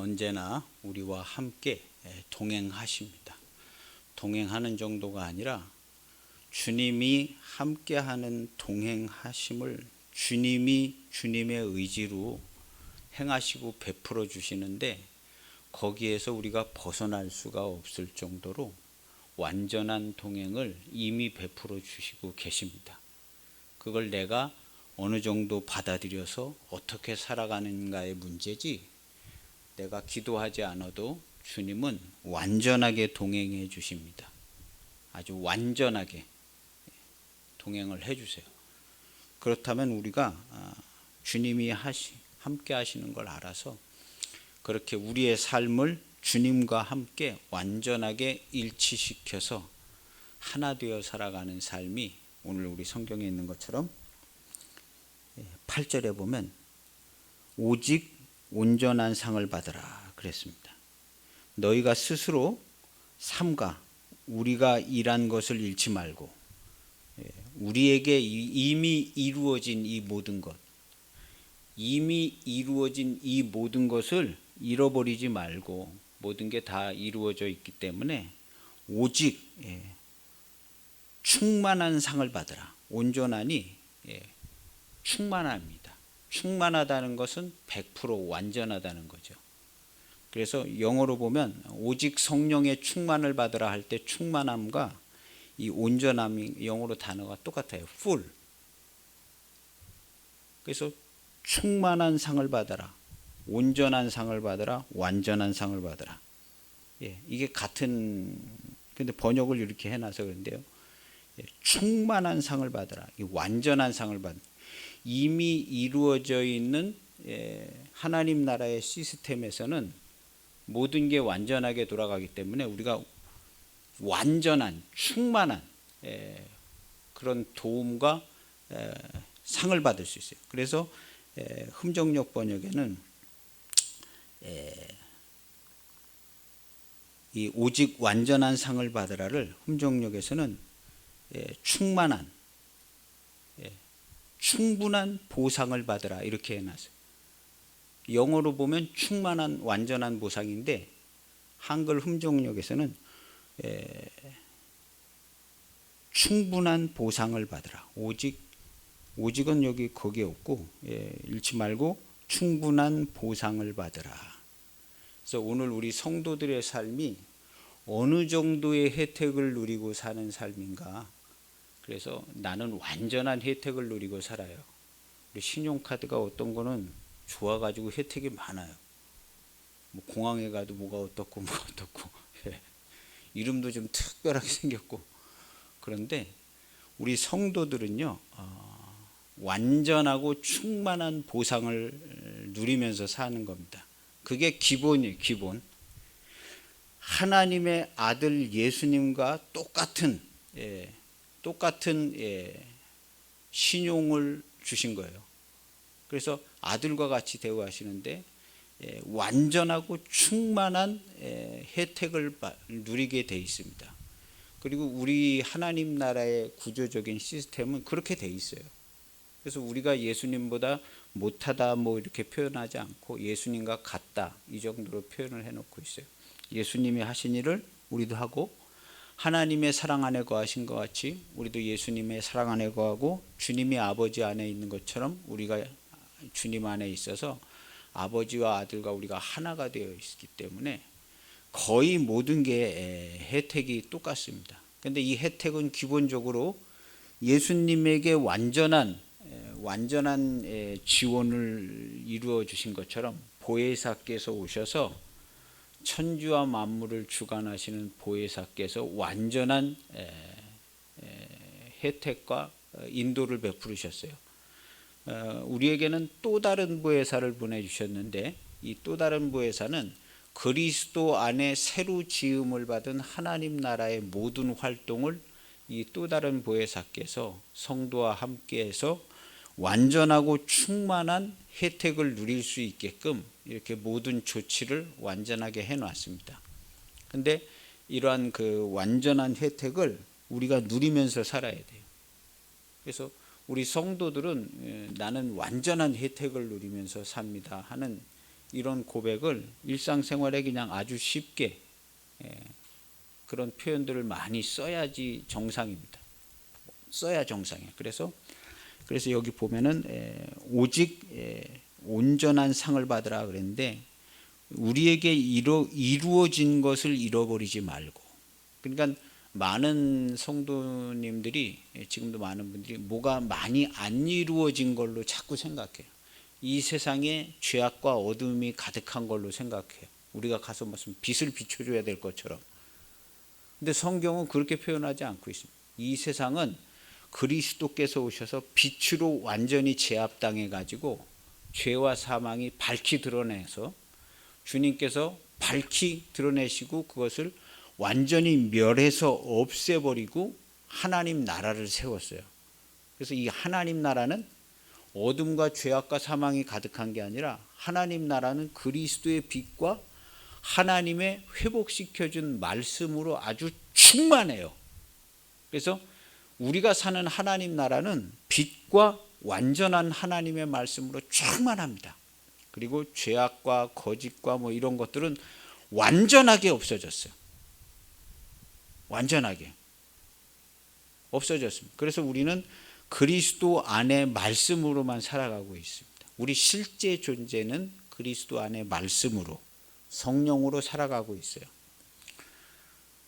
언제나 우리와 함께 동행하십니다. 동행하는 정도가 아니라 주님이 함께하는 동행하심을 주님이 주님의 의지로 행하시고 베풀어 주시는데, 거기에서 우리가 벗어날 수가 없을 정도로 완전한 동행을 이미 베풀어 주시고 계십니다. 그걸 내가 어느 정도 받아들여서 어떻게 살아가는가의 문제지, 내가 기도하지 않아도 주님은 완전하게 동행해 주십니다. 아주 완전하게 동행을 해 주세요. 그렇다면 우리가 주님이 함께 하시는 걸 알아서 그렇게 우리의 삶을 주님과 함께 완전하게 일치시켜서 하나 되어 살아가는 삶이, 오늘 우리 성경에 있는 것처럼 8절에 보면 오직 온전한 상을 받으라 그랬습니다. 너희가 스스로 삼가 우리가 일한 것을 잃지 말고, 우리에게 이미 이루어진 이 모든 것, 이미 이루어진 이 모든 것을 잃어버리지 말고, 모든 게 다 이루어져 있기 때문에 오직 충만한 상을 받으라. 온전하니 충만합니다. 충만하다는 것은 100% 완전하다는 거죠. 그래서 영어로 보면 오직 성령의 충만을 받으라 할 때 충만함과 이 온전함이 영어로 단어가 똑같아요. full. 그래서 충만한 상을 받아라, 온전한 상을 받아라, 완전한 상을 받아라. 이게 같은, 근데 번역을 이렇게 해놔서 그런데요. 충만한 상을 받아라, 이 완전한 상을 받아라. 이미 이루어져 있는 하나님 나라의 시스템에서는 모든 게 완전하게 돌아가기 때문에 우리가 완전한 충만한 그런 도움과 상을 받을 수 있어요. 그래서 흠정역 번역에는 이 오직 완전한 상을 받으라를 흠정역에서는 충만한, 충분한 보상을 받으라 이렇게 해놨어요. 영어로 보면 충만한 완전한 보상인데, 한글 흠정역에서는 충분한 보상을 받으라. 오직은 여기 거기에 없고, 잃지 말고 충분한 보상을 받으라. 그래서 오늘 우리 성도들의 삶이 어느 정도의 혜택을 누리고 사는 삶인가. 그래서 나는 완전한 혜택을 누리고 살아요. 우리 신용카드가 어떤 거는 좋아가지고 혜택이 많아요. 뭐 공항에 가도 뭐가 어떻고 뭐가 어떻고 이름도 좀 특별하게 생겼고. 그런데 우리 성도들은요, 완전하고 충만한 보상을 누리면서 사는 겁니다. 그게 기본이에요. 기본. 하나님의 아들 예수님과 똑같은 신용을 주신 거예요. 그래서 아들과 같이 대우하시는데 완전하고 충만한 혜택을 누리게 돼 있습니다. 그리고 우리 하나님 나라의 구조적인 시스템은 그렇게 돼 있어요. 그래서 우리가 예수님보다 못하다 뭐 이렇게 표현하지 않고 예수님과 같다 이 정도로 표현을 해놓고 있어요. 예수님이 하신 일을 우리도 하고, 하나님의 사랑 안에 거하신 것 같이 우리도 예수님의 사랑 안에 거하고, 주님이 아버지 안에 있는 것처럼 우리가 주님 안에 있어서 아버지와 아들과 우리가 하나가 되어 있기 때문에 거의 모든 게 혜택이 똑같습니다. 그런데 이 혜택은 기본적으로 예수님에게 완전한 지원을 이루어 주신 것처럼 보혜사께서 오셔서 천지와 만물을 주관하시는 보혜사께서 완전한 혜택과 인도를 베푸르셨어요. 우리에게는 또 다른 보혜사를 보내주셨는데, 이 또 다른 보혜사는 그리스도 안에 새로 지음을 받은 하나님 나라의 모든 활동을 이 또 다른 보혜사께서 성도와 함께해서 완전하고 충만한 혜택을 누릴 수 있게끔 이렇게 모든 조치를 완전하게 해놨습니다. 그런데 이러한 그 완전한 혜택을 우리가 누리면서 살아야 돼요. 그래서 우리 성도들은 나는 완전한 혜택을 누리면서 삽니다 하는 이런 고백을 일상생활에 그냥 아주 쉽게 그런 표현들을 많이 써야지 정상입니다. 써야 정상이에요. 그래서 여기 보면은 오직 온전한 상을 받으라 그랬는데, 우리에게 이루어진 것을 잃어버리지 말고. 그러니까 많은 성도님들이, 지금도 많은 분들이 뭐가 많이 안 이루어진 걸로 자꾸 생각해요. 이 세상에 죄악과 어둠이 가득한 걸로 생각해요. 우리가 가서 무슨 빛을 비춰줘야 될 것처럼. 근데 성경은 그렇게 표현하지 않고 있습니다. 이 세상은 그리스도께서 오셔서 빛으로 완전히 제압당해 가지고 죄와 사망이 밝히 드러내서 주님께서 밝히 드러내시고 그것을 완전히 멸해서 없애버리고 하나님 나라를 세웠어요. 그래서 이 하나님 나라는 어둠과 죄악과 사망이 가득한 게 아니라, 하나님 나라는 그리스도의 빛과 하나님의 회복시켜준 말씀으로 아주 충만해요. 그래서 우리가 사는 하나님 나라는 빛과 완전한 하나님의 말씀으로 충만합니다. 그리고 죄악과 거짓과 뭐 이런 것들은 완전하게 없어졌어요. 완전하게 없어졌습니다. 그래서 우리는 그리스도 안의 말씀으로만 살아가고 있습니다. 우리 실제 존재는 그리스도 안의 말씀으로, 성령으로 살아가고 있어요.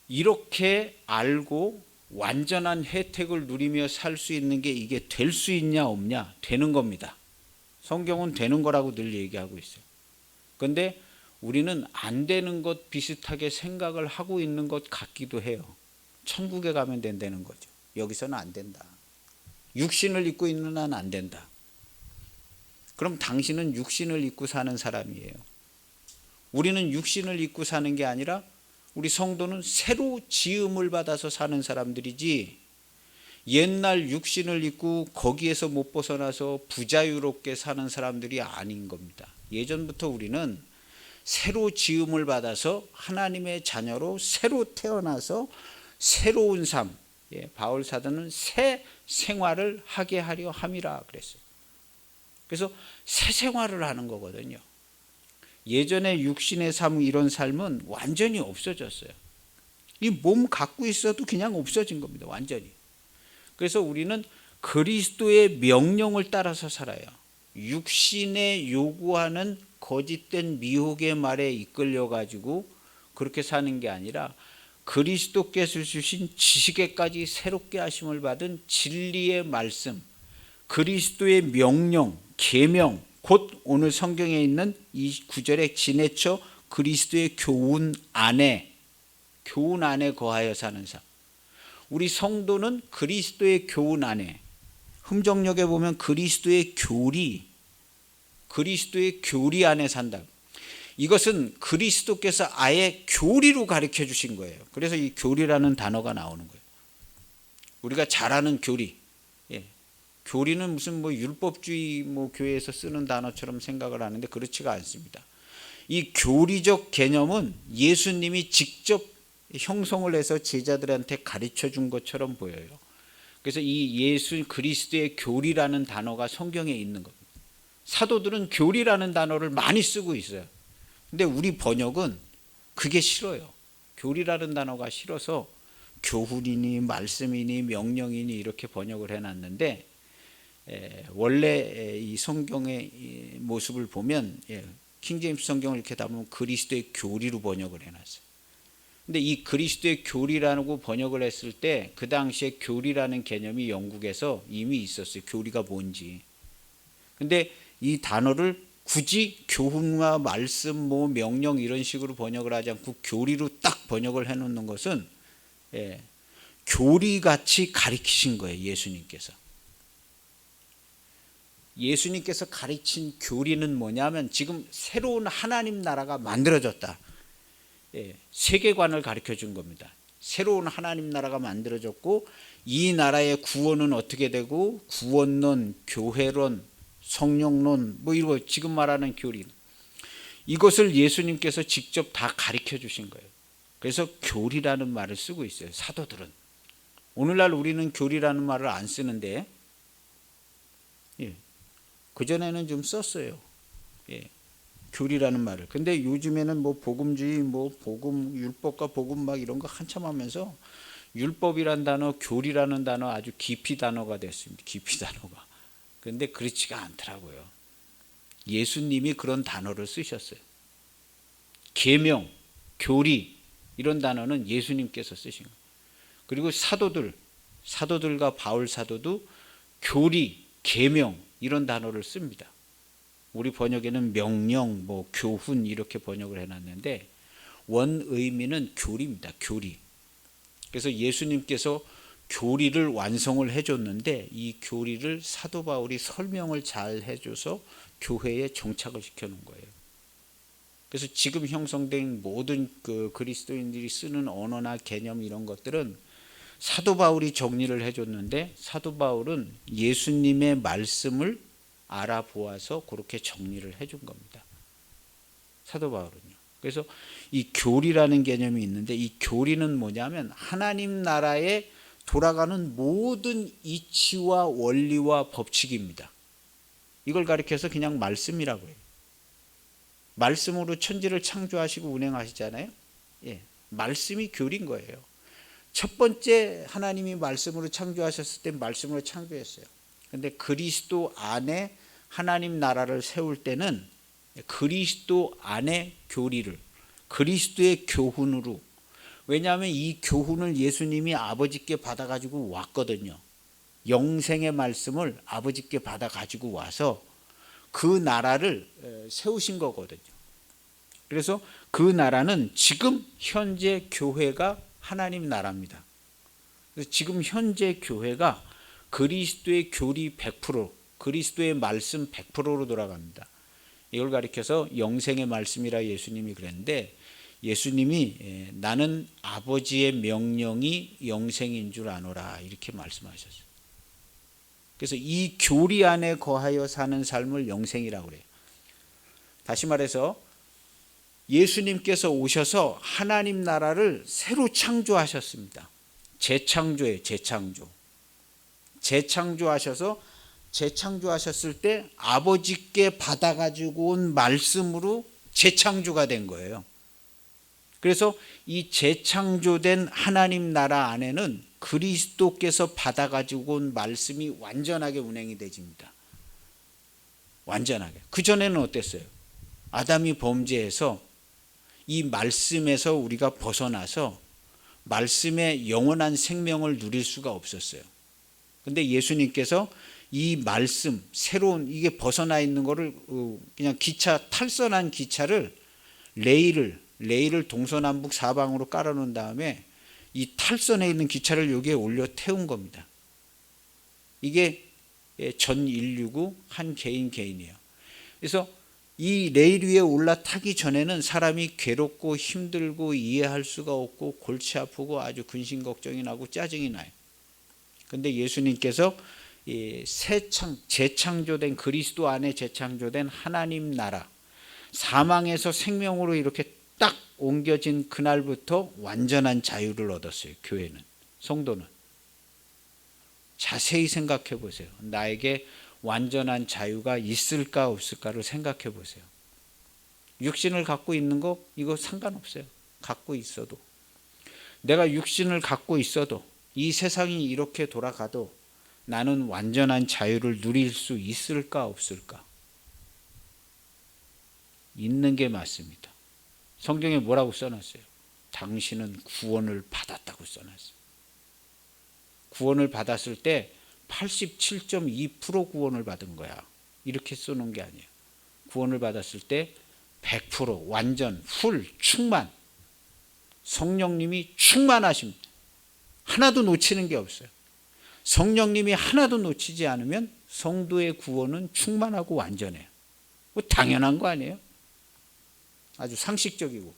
이렇게 알고 완전한 혜택을 누리며 살 수 있는 게, 이게 될 수 있냐 없냐? 되는 겁니다. 성경은 되는 거라고 늘 얘기하고 있어요. 그런데 우리는 안 되는 것 비슷하게 생각을 하고 있는 것 같기도 해요. 천국에 가면 된다는 거죠. 여기서는 안 된다. 육신을 입고 있는 한 안 된다. 그럼 당신은 육신을 입고 사는 사람이에요. 우리는 육신을 입고 사는 게 아니라, 우리 성도는 새로 지음을 받아서 사는 사람들이지, 옛날 육신을 입고 거기에서 못 벗어나서 부자유롭게 사는 사람들이 아닌 겁니다. 예전부터 우리는 새로 지음을 받아서 하나님의 자녀로 새로 태어나서 새로운 삶, 바울 사도는 새 생활을 하게 하려 함이라 그랬어요. 그래서 새 생활을 하는 거거든요. 예전에 육신의 삶, 이런 삶은 완전히 없어졌어요. 이 몸 갖고 있어도 그냥 없어진 겁니다. 완전히. 그래서 우리는 그리스도의 명령을 따라서 살아요. 육신에 요구하는 거짓된 미혹의 말에 이끌려 가지고 그렇게 사는 게 아니라, 그리스도께서 주신 지식에까지 새롭게 하심을 받은 진리의 말씀, 그리스도의 명령, 계명, 곧 오늘 성경에 있는 이 구절에 지내쳐 그리스도의 교훈 안에 거하여 사는 삶. 우리 성도는 그리스도의 교훈 안에, 흠정역에 보면 그리스도의 교리 안에 산다. 이것은 그리스도께서 아예 교리로 가르쳐 주신 거예요. 그래서 이 교리라는 단어가 나오는 거예요. 우리가 잘 아는 교리. 교리는 무슨 율법주의 교회에서 쓰는 단어처럼 생각을 하는데 그렇지가 않습니다. 이 교리적 개념은 예수님이 직접 형성을 해서 제자들한테 가르쳐 준 것처럼 보여요. 그래서 이 예수 그리스도의 교리라는 단어가 성경에 있는 겁니다. 사도들은 교리라는 단어를 많이 쓰고 있어요. 근데 우리 번역은 그게 싫어요. 교리라는 단어가 싫어서 교훈이니 말씀이니 명령이니 이렇게 번역을 해놨는데, 원래 이 성경의 모습을 보면 킹제임스 성경을 이렇게 담으면 그리스도의 교리로 번역을 해놨어요. 근데 이 그리스도의 교리라고 번역을 했을 때 그 당시에 교리라는 개념이 영국에서 이미 있었어요. 교리가 뭔지. 근데 이 단어를 굳이 교훈과 말씀, 명령 이런 식으로 번역을 하지 않고 교리로 딱 번역을 해놓는 것은 교리같이 가르치신 거예요. 예수님께서 가르친 교리는 뭐냐면, 지금 새로운 하나님 나라가 만들어졌다. 세계관을 가르쳐 준 겁니다. 새로운 하나님 나라가 만들어졌고, 이 나라의 구원은 어떻게 되고, 구원론, 교회론, 성령론, 이거 지금 말하는 교리, 이것을 예수님께서 직접 다 가르쳐 주신 거예요. 그래서 교리라는 말을 쓰고 있어요. 사도들은. 오늘날 우리는 교리라는 말을 안 쓰는데, 그전에는 좀 썼어요. 교리라는 말을. 근데 요즘에는 뭐 복음주의, 뭐 복음, 율법과 복음 막 이런 거 한참 하면서 율법이란 단어, 교리라는 단어 아주 깊이 단어가 됐습니다. 깊이 단어가. 그런데 그렇지가 않더라고요. 예수님이 그런 단어를 쓰셨어요. 계명, 교리 이런 단어는 예수님께서 쓰신 거예요. 그리고 사도들과 바울 사도도 교리, 계명 이런 단어를 씁니다. 우리 번역에는 명령, 뭐 교훈 이렇게 번역을 해놨는데 원 의미는 교리입니다. 교리. 그래서 예수님께서 교리를 완성을 해줬는데 이 교리를 사도 바울이 설명을 잘 해줘서 교회에 정착을 시켜놓은 거예요. 그래서 지금 형성된 모든 그 그리스도인들이 쓰는 언어나 개념 이런 것들은 사도 바울이 정리를 해줬는데 사도 바울은 예수님의 말씀을 알아보아서 그렇게 정리를 해준 겁니다. 사도 바울은요. 그래서 이 교리라는 개념이 있는데 이 교리는 뭐냐면 하나님 나라에 돌아가는 모든 이치와 원리와 법칙입니다. 이걸 가리켜서 그냥 말씀이라고 해요. 말씀으로 천지를 창조하시고 운행하시잖아요. 예, 말씀이 교리인 거예요. 첫 번째 하나님이 말씀으로 창조하셨을 때 말씀으로 창조했어요. 근데 그리스도 안에 하나님 나라를 세울 때는 그리스도 안의 교리를 그리스도의 교훈으로, 왜냐하면 이 교훈을 예수님이 아버지께 받아가지고 왔거든요. 영생의 말씀을 아버지께 받아가지고 와서 그 나라를 세우신 거거든요. 그래서 그 나라는 지금 현재 교회가 하나님 나라입니다. 그래서 지금 현재 교회가 그리스도의 교리 100%, 그리스도의 말씀 100%로 돌아갑니다. 이걸 가리켜서 영생의 말씀이라 예수님이 그랬는데 예수님이 나는 아버지의 명령이 영생인 줄 아노라 이렇게 말씀하셨어요. 그래서 이 교리 안에 거하여 사는 삶을 영생이라고 그래요. 다시 말해서 예수님께서 오셔서 하나님 나라를 새로 창조하셨습니다. 재창조예요. 재창조하셔서 재창조하셨을 때 아버지께 받아가지고 온 말씀으로 재창조가 된 거예요. 그래서 이 재창조된 하나님 나라 안에는 그리스도께서 받아가지고 온 말씀이 완전하게 운행이 되집니다. 완전하게. 그전에는 어땠어요? 아담이 범죄해서 이 말씀에서 우리가 벗어나서 말씀의 영원한 생명을 누릴 수가 없었어요. 근데 예수님께서 이 말씀, 새로운 이게 벗어나 있는 거를 그냥 탈선한 기차를 레일을 동서남북 사방으로 깔아놓은 다음에 이 탈선에 있는 기차를 여기에 올려 태운 겁니다. 이게 전 인류고 한 개인이에요. 그래서 이 레일 위에 올라타기 전에는 사람이 괴롭고 힘들고 이해할 수가 없고 골치 아프고 아주 근심 걱정이 나고 짜증이 나요. 근데 예수님께서 재창조된 그리스도 안에 재창조된 하나님 나라, 사망에서 생명으로 이렇게 딱 옮겨진 그날부터 완전한 자유를 얻었어요. 교회는, 성도는. 자세히 생각해 보세요. 나에게 완전한 자유가 있을까 없을까를 생각해 보세요. 육신을 갖고 있는 거 이거 상관없어요. 갖고 있어도. 내가 육신을 갖고 있어도 이 세상이 이렇게 돌아가도 나는 완전한 자유를 누릴 수 있을까 없을까? 있는 게 맞습니다. 성경에 뭐라고 써놨어요? 당신은 구원을 받았다고 써놨어요. 구원을 받았을 때 87.2% 구원을 받은 거야. 이렇게 써놓은 게 아니에요. 구원을 받았을 때 100% 완전 충만. 성령님이 충만하십니다. 하나도 놓치는 게 없어요. 성령님이 하나도 놓치지 않으면 성도의 구원은 충만하고 완전해요. 뭐 당연한 거 아니에요? 아주 상식적이고.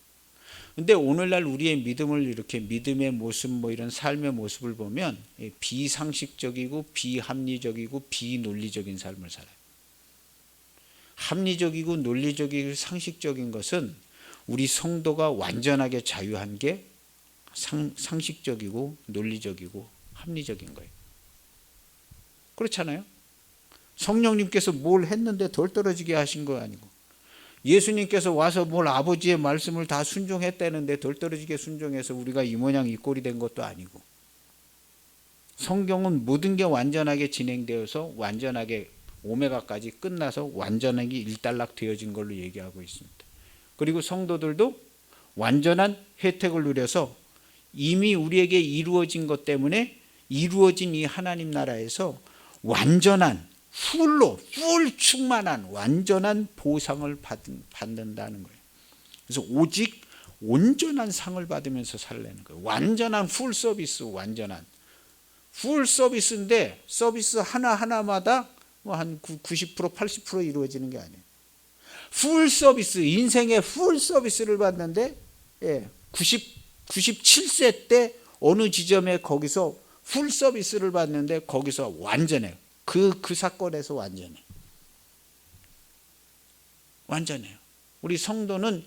근데 오늘날 우리의 믿음을 이렇게 믿음의 모습 뭐 이런 삶의 모습을 보면 비상식적이고 비합리적이고 비논리적인 삶을 살아요. 합리적이고 논리적이고 상식적인 것은 우리 성도가 완전하게 자유한 게 상식적이고 논리적이고 합리적인 거예요. 그렇잖아요. 성령님께서 뭘 했는데 덜 떨어지게 하신 거 아니고 예수님께서 와서 뭘 아버지의 말씀을 다 순종했다는데 덜떨어지게 순종해서 우리가 이 모양 이 꼴이 된 것도 아니고, 성경은 모든 게 완전하게 진행되어서 완전하게 오메가까지 끝나서 완전하게 일단락 되어진 걸로 얘기하고 있습니다. 그리고 성도들도 완전한 혜택을 누려서 이미 우리에게 이루어진 것 때문에 이루어진 이 하나님 나라에서 완전한 풀 충만한 완전한 보상을 받는다는 거예요. 그래서 오직 온전한 상을 받으면서 살라는 거예요. 완전한 풀 서비스, 완전한 풀 서비스인데 서비스 하나하나마다 뭐 한 90% 80% 이루어지는 게 아니에요. 풀 서비스, 인생의 풀 서비스를 받는데 97세 때 어느 지점에 거기서 풀 서비스를 받는데 거기서 완전해요. 그 사건에서 완전해요. 우리 성도는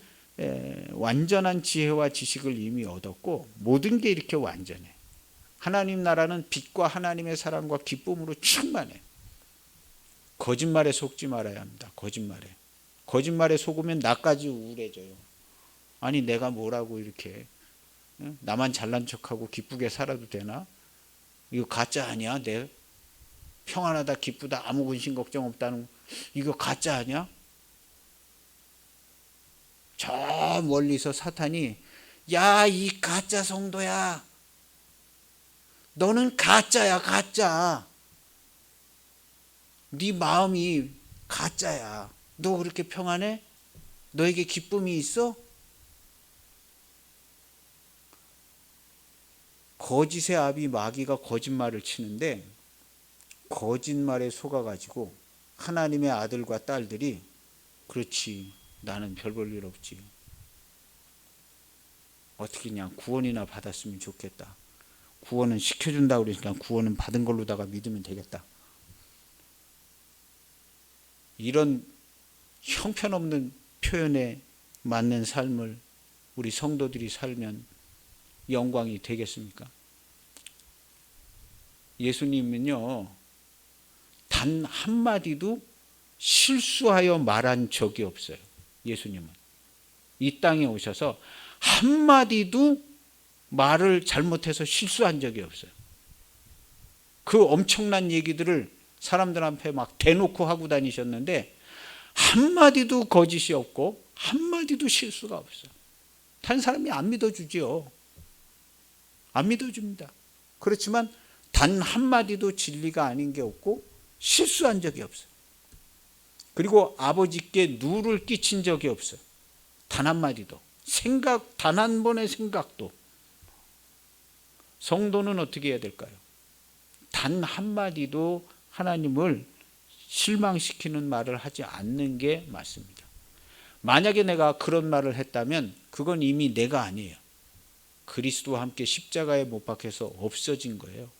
완전한 지혜와 지식을 이미 얻었고 모든 게 이렇게 완전해. 하나님 나라는 빛과 하나님의 사랑과 기쁨으로 충만해. 거짓말에 속지 말아야 합니다. 거짓말에 속으면 나까지 우울해져요. 아니 내가 뭐라고 이렇게 나만 잘난 척하고 기쁘게 살아도 되나? 이거 가짜 아니야? 내 평안하다 기쁘다 아무 근심 걱정 없다는 이거 가짜 아니야? 저 멀리서 사탄이 야 이 가짜 성도야, 너는 가짜야 가짜. 네 마음이 가짜야. 너 그렇게 평안해? 너에게 기쁨이 있어? 거짓의 아비 마귀가 거짓말을 치는데 거짓말에 속아가지고 하나님의 아들과 딸들이 그렇지 나는 별 볼 일 없지, 어떻게 그냥 구원이나 받았으면 좋겠다, 구원은 시켜준다 그러니까 구원은 받은 걸로다가 믿으면 되겠다, 이런 형편없는 표현에 맞는 삶을 우리 성도들이 살면 영광이 되겠습니까? 예수님은요 단 한마디도 실수하여 말한 적이 없어요. 예수님은 이 땅에 오셔서 한마디도 말을 잘못해서 실수한 적이 없어요. 그 엄청난 얘기들을 사람들 앞에 막 대놓고 하고 다니셨는데 한마디도 거짓이 없고 한마디도 실수가 없어요. 다른 사람이 안 믿어주지요. 안 믿어줍니다. 그렇지만 단 한마디도 진리가 아닌 게 없고 실수한 적이 없어요. 그리고 아버지께 누를 끼친 적이 없어요. 단 한마디도. 단 한 번의 생각도. 성도는 어떻게 해야 될까요? 단 한마디도 하나님을 실망시키는 말을 하지 않는 게 맞습니다. 만약에 내가 그런 말을 했다면 그건 이미 내가 아니에요. 그리스도와 함께 십자가에 못 박혀서 없어진 거예요.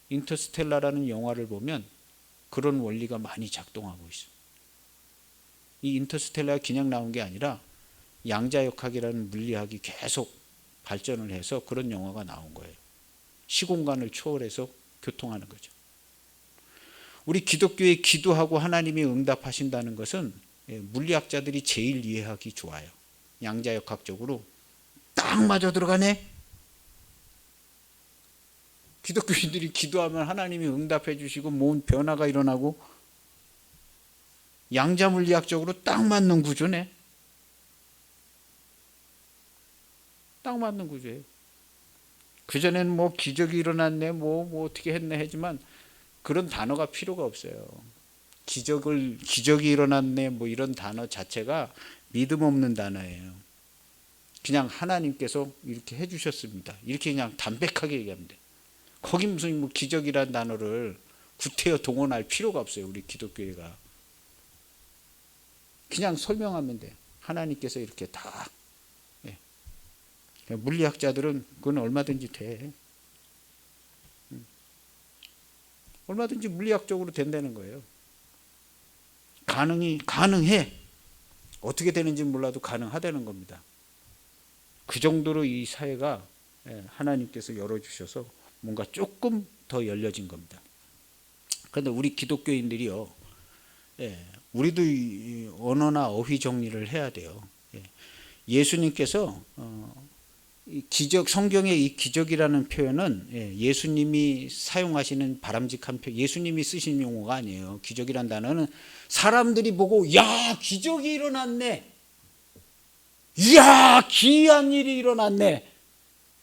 인터스텔라라는 영화를 보면 그런 원리가 많이 작동하고 있어요. 이 인터스텔라가 그냥 나온 게 아니라 양자역학이라는 물리학이 계속 발전을 해서 그런 영화가 나온 거예요. 시공간을 초월해서 교통하는 거죠. 우리 기독교에 기도하고 하나님이 응답하신다는 것은 물리학자들이 제일 이해하기 좋아요. 양자역학적으로 딱 맞아 들어가네. 기독교인들이 기도하면 하나님이 응답해 주시고 뭔 변화가 일어나고 양자물리학적으로 딱 맞는 구조네. 딱 맞는 구조예요. 그전에는 뭐 기적이 일어났네 뭐 어떻게 했네 하지만 그런 단어가 필요가 없어요. 기적이 일어났네 뭐 이런 단어 자체가 믿음 없는 단어예요. 그냥 하나님께서 이렇게 해주셨습니다. 이렇게 그냥 담백하게 얘기하면 돼. 거기 무슨 뭐 기적이라는 단어를 구태여 동원할 필요가 없어요. 우리 기독교회가. 그냥 설명하면 돼. 하나님께서 이렇게 다. 물리학자들은 그건 얼마든지 돼. 얼마든지 물리학적으로 된다는 거예요. 가능해. 어떻게 되는지 몰라도 가능하다는 겁니다. 그 정도로 이 사회가 하나님께서 열어주셔서 뭔가 조금 더 열려진 겁니다. 그런데 우리 기독교인들이요, 우리도 이 언어나 어휘 정리를 해야 돼요. 예수님께서 이 기적, 성경의 이 기적이라는 표현은 예수님이 사용하시는 바람직한 표현, 예수님이 쓰신 용어가 아니에요. 기적이란 단어는 사람들이 보고 야 기적이 일어났네, 이야 기이한 일이 일어났네,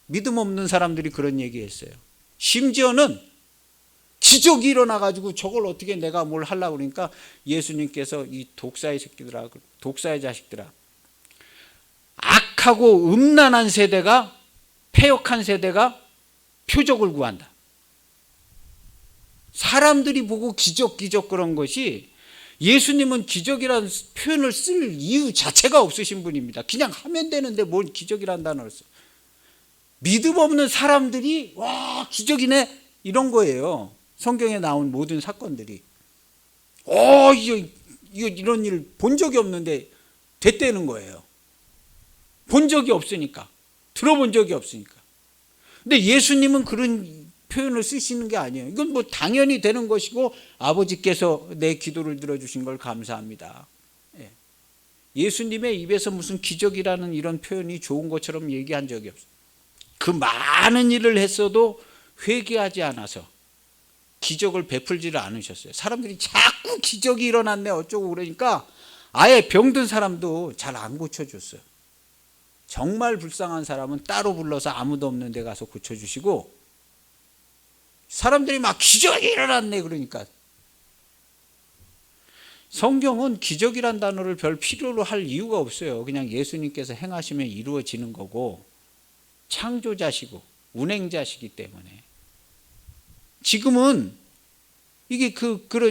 믿음 없는 사람들이 그런 얘기했어요. 심지어는 기적이 일어나가지고 저걸 어떻게 내가 뭘 하려고 그러니까 예수님께서 이 독사의 새끼들아, 독사의 자식들아, 악하고 음란한 세대가, 패역한 세대가 표적을 구한다. 사람들이 보고 기적 그런 것이, 예수님은 기적이라는 표현을 쓸 이유 자체가 없으신 분입니다. 그냥 하면 되는데 뭘 기적이라는 단어를 써. 믿음 없는 사람들이 와 기적이네 이런 거예요. 성경에 나온 모든 사건들이 이런 일 본 적이 없는데 됐다는 거예요. 본 적이 없으니까, 들어본 적이 없으니까. 근데 예수님은 그런 표현을 쓰시는 게 아니에요. 이건 뭐 당연히 되는 것이고 아버지께서 내 기도를 들어주신 걸 감사합니다. 예수님의 입에서 무슨 기적이라는 이런 표현이 좋은 것처럼 얘기한 적이 없어요. 그 많은 일을 했어도 회개하지 않아서 기적을 베풀지를 않으셨어요. 사람들이 자꾸 기적이 일어났네 어쩌고 그러니까 아예 병든 사람도 잘 안 고쳐줬어요. 정말 불쌍한 사람은 따로 불러서 아무도 없는 데 가서 고쳐주시고, 사람들이 막 기적이 일어났네 그러니까. 성경은 기적이란 단어를 별 필요로 할 이유가 없어요. 그냥 예수님께서 행하시면 이루어지는 거고, 창조자시고 운행자시기 때문에. 지금은 이게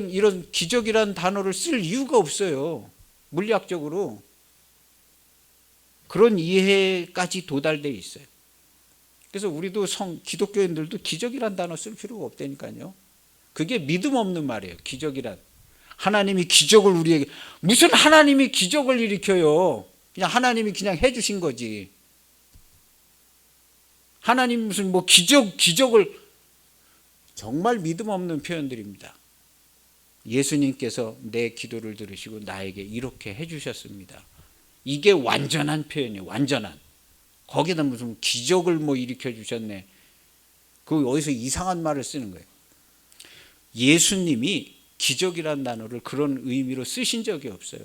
이런 기적이란 단어를 쓸 이유가 없어요. 물리학적으로 그런 이해까지 도달돼 있어요. 그래서 우리도 기독교인들도 기적이란 단어 쓸 필요가 없다니까요. 그게 믿음 없는 말이에요. 기적이란. 하나님이 기적을 우리에게, 무슨 하나님이 기적을 일으켜요. 그냥 하나님이 그냥 해주신 거지. 하나님 무슨 뭐 기적을, 정말 믿음 없는 표현들입니다. 예수님께서 내 기도를 들으시고 나에게 이렇게 해주셨습니다. 이게 완전한 표현이에요. 완전한. 거기다 무슨 기적을 뭐 일으켜 주셨네. 그 어디서 이상한 말을 쓰는 거예요. 예수님이 기적이라는 단어를 그런 의미로 쓰신 적이 없어요.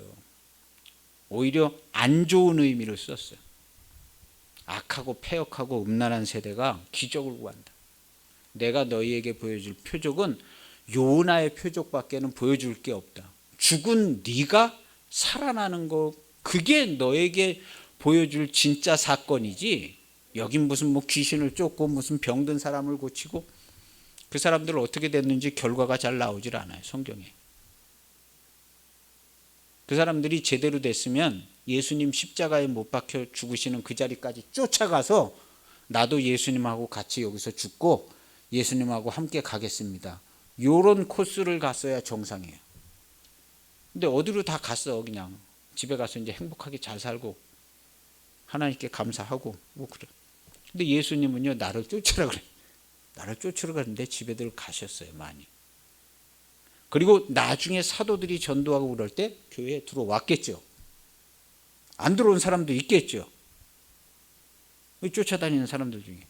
오히려 안 좋은 의미로 썼어요. 악하고 패역하고 음란한 세대가 기적을 구한다. 내가 너희에게 보여줄 표적은 요나의 표적밖에는 보여줄 게 없다. 죽은 네가 살아나는 거, 그게 너에게 보여줄 진짜 사건이지. 여긴 무슨 뭐 귀신을 쫓고 무슨 병든 사람을 고치고, 그 사람들 어떻게 됐는지 결과가 잘 나오질 않아요. 성경에. 그 사람들이 제대로 됐으면 예수님 십자가에 못 박혀 죽으시는 그 자리까지 쫓아가서 나도 예수님하고 같이 여기서 죽고 예수님하고 함께 가겠습니다. 요런 코스를 갔어야 정상이에요. 근데 어디로 다 갔어. 그냥 집에 가서 이제 행복하게 잘 살고 하나님께 감사하고 뭐 그래. 근데 예수님은요, 나를 쫓으라 그래. 나를 쫓으러 가는데 집에들 가셨어요. 많이. 그리고 나중에 사도들이 전도하고 그럴 때 교회에 들어왔겠죠. 안 들어온 사람도 있겠죠. 쫓아다니는 사람들 중에.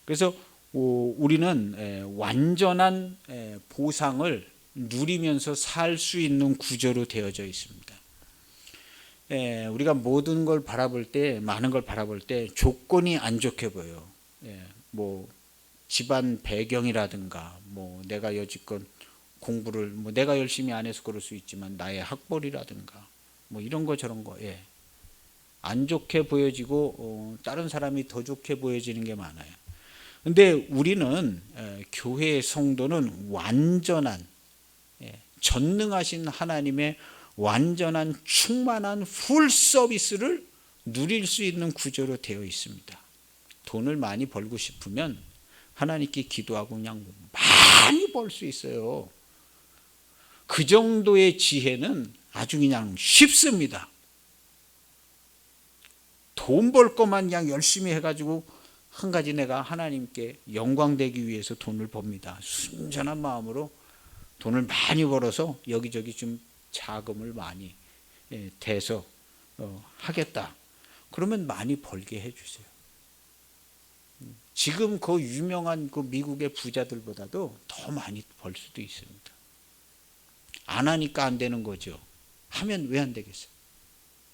그래서 우리는 완전한 보상을 누리면서 살 수 있는 구조로 되어져 있습니다. 우리가 모든 걸 바라볼 때, 많은 걸 바라볼 때 조건이 안 좋게 보여요. 뭐 집안 배경이라든가, 뭐 내가 여지껏 공부를 뭐 내가 열심히 안 해서 그럴 수 있지만 나의 학벌이라든가 뭐 이런 거 저런 거, 안 좋게 보여지고 다른 사람이 더 좋게 보여지는 게 많아요. 근데 우리는 교회의 성도는 완전한, 전능하신 하나님의 완전한 충만한 풀 서비스를 누릴 수 있는 구조로 되어 있습니다. 돈을 많이 벌고 싶으면 하나님께 기도하고 그냥 많이 벌 수 있어요. 그 정도의 지혜는 아주 그냥 쉽습니다. 돈 벌 것만 그냥 열심히 해가지고 한 가지, 내가 하나님께 영광되기 위해서 돈을 법니다. 순전한 마음으로 돈을 많이 벌어서 여기저기 좀 자금을 많이 대서 하겠다. 그러면 많이 벌게 해주세요. 지금 그 유명한 그 미국의 부자들보다도 더 많이 벌 수도 있습니다. 안 하니까 안 되는 거죠. 하면 왜 안 되겠어요?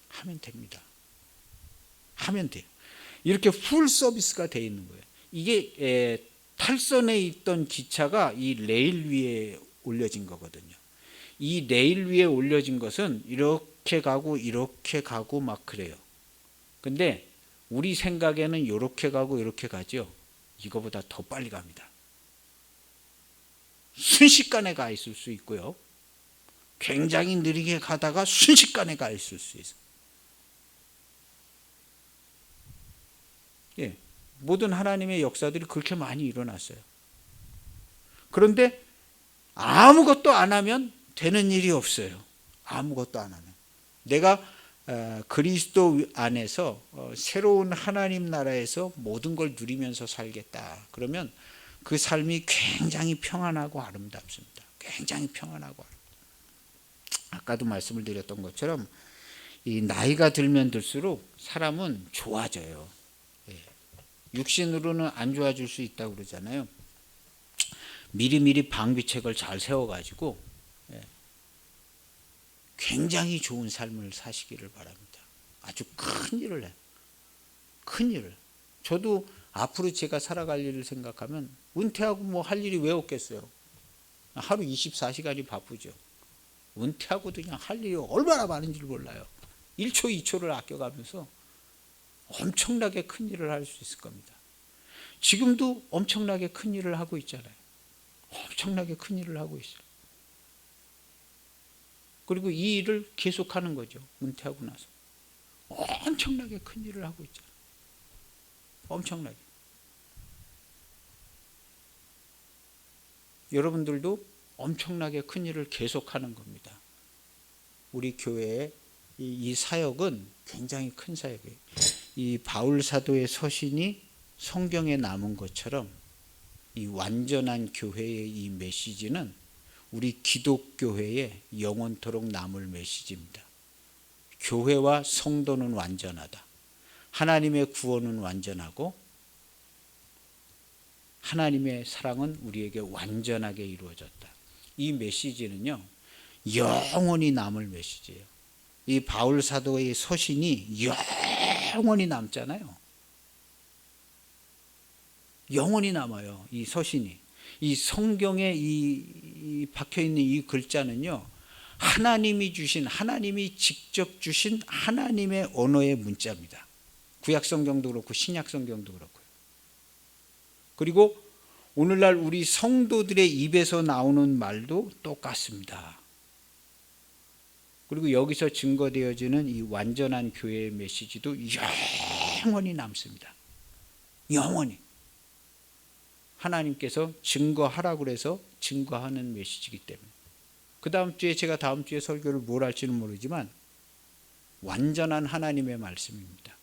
하면 됩니다. 하면 돼요. 이렇게 풀 서비스가 돼 있는 거예요. 이게 탈선에 있던 기차가 이 레일 위에 올려진 거거든요. 이 레일 위에 올려진 것은 이렇게 가고 막 그래요. 근데 우리 생각에는 이렇게 가고 이렇게 가죠. 이거보다 더 빨리 갑니다. 순식간에 가 있을 수 있고요. 굉장히 느리게 가다가 순식간에 가 있을 수 있어요. 예, 모든 하나님의 역사들이 그렇게 많이 일어났어요. 그런데 아무것도 안 하면 되는 일이 없어요. 아무것도 안 하면. 내가 그리스도 안에서 새로운 하나님 나라에서 모든 걸 누리면서 살겠다. 그러면 그 삶이 굉장히 평안하고 아름답습니다. 굉장히 평안하고 아름답습니다. 아까도 말씀을 드렸던 것처럼 이 나이가 들면 들수록 사람은 좋아져요. 육신으로는 안 좋아질 수 있다고 그러잖아요. 미리미리 방비책을 잘 세워가지고 굉장히 좋은 삶을 사시기를 바랍니다. 아주 큰 일을 해요. 큰 일을. 저도 앞으로 제가 살아갈 일을 생각하면 은퇴하고 뭐 할 일이 왜 없겠어요. 하루 24시간이 바쁘죠. 은퇴하고도 그냥 할 일이 얼마나 많은지 몰라요. 1초 2초를 아껴가면서 엄청나게 큰 일을 할 수 있을 겁니다. 지금도 엄청나게 큰 일을 하고 있잖아요. 엄청나게 큰 일을 하고 있어요. 그리고 이 일을 계속하는 거죠. 은퇴하고 나서 엄청나게 큰 일을 하고 있잖아요. 엄청나게. 여러분들도 엄청나게 큰 일을 계속하는 겁니다. 우리 교회의 이 사역은 굉장히 큰 사역이에요. 이 바울 사도의 서신이 성경에 남은 것처럼 이 완전한 교회의 이 메시지는 우리 기독교회에 영원토록 남을 메시지입니다. 교회와 성도는 완전하다. 하나님의 구원은 완전하고 하나님의 사랑은 우리에게 완전하게 이루어졌다. 이 메시지는요, 영원히 남을 메시지예요. 이 바울 사도의 서신이 영원히 남잖아요. 영원히 남아요. 이 서신이. 이 성경에 이 박혀있는 이 글자는요, 하나님이 주신, 하나님이 직접 주신 하나님의 언어의 문자입니다. 구약성경도 그렇고 신약성경도 그렇고요. 그리고 오늘날 우리 성도들의 입에서 나오는 말도 똑같습니다. 그리고 여기서 증거되어지는 이 완전한 교회의 메시지도 영원히 남습니다. 영원히. 하나님께서 증거하라고 해서 증거하는 메시지이기 때문에. 그 다음 주에 제가 다음 주에 설교를 뭘 할지는 모르지만 완전한 하나님의 말씀입니다.